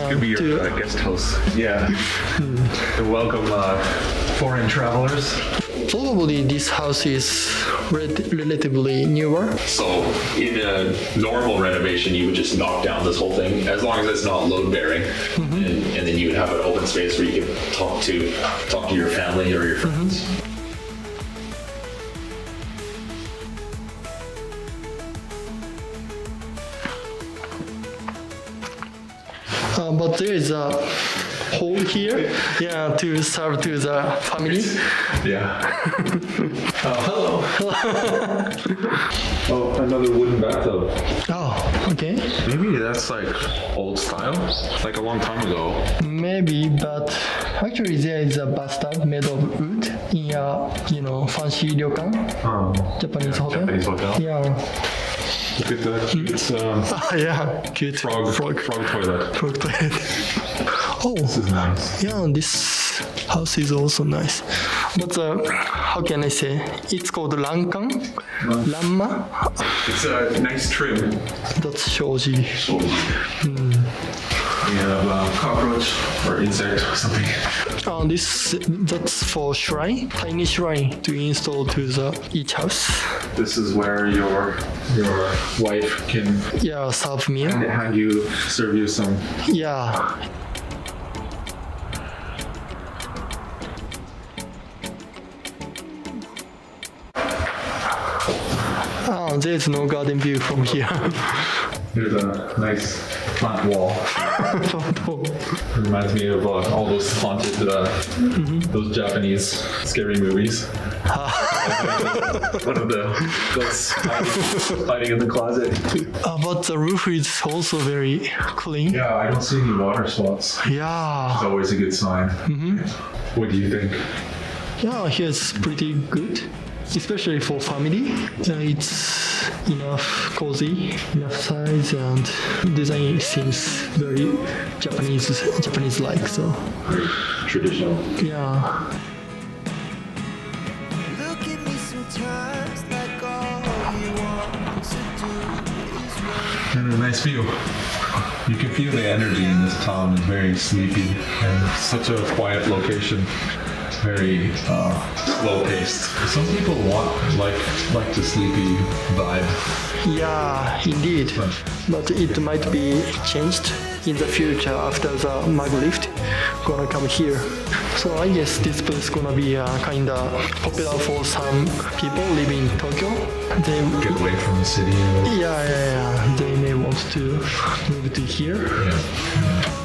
Could be your guest house. Yeah. To welcome foreign travelers. Probably this house is relatively newer. So in a normal renovation, you would just knock down this whole thing, as long as it's not load bearing, and then you would have an open space where you could talk to your family or your friends. But there is a hole here, to serve to the family. Yeah. Hello. Oh, another wooden bathtub. Oh, okay. Maybe that's like old style, like a long time ago. Maybe, but actually there is a bathtub made of wood in a fancy ryokan, Japanese hotel. Japanese hotel. Yeah. Look at that cute Cute frog toilet. frog toilet. Oh, This is nice. yeah, this house is also nice. But how can I say? It's called rankan, ranma. It's a nice trim. That's shoji. We have cockroach or insect or something. That's for shrine, tiny shrine to install to each house. This is where your wife can Yeah, serve meal. serve you some. Yeah. There's no garden view from here. There's a nice plant wall. Reminds me of all those haunted, those Japanese scary movies. One of the ghosts hiding in the closet. But the roof is also very clean. Yeah, I don't see any water spots. Yeah. It's always a good sign. What do you think? Yeah, here's pretty good, especially for family. It's enough cozy, enough size, and design seems very Japanese-like. So Very traditional. yeah. Look at me sometimes like all you want to do is run. And a nice view. You can feel the energy in this town. It's very sleepy and such a quiet location. Very slow paced. Some people like the sleepy vibe. Yeah, indeed. But it might be changed in the future after the mag lift gonna come here. So I guess this place gonna be kinda popular for some people living in Tokyo. They Get away from the city. They may want to move to here. Yeah.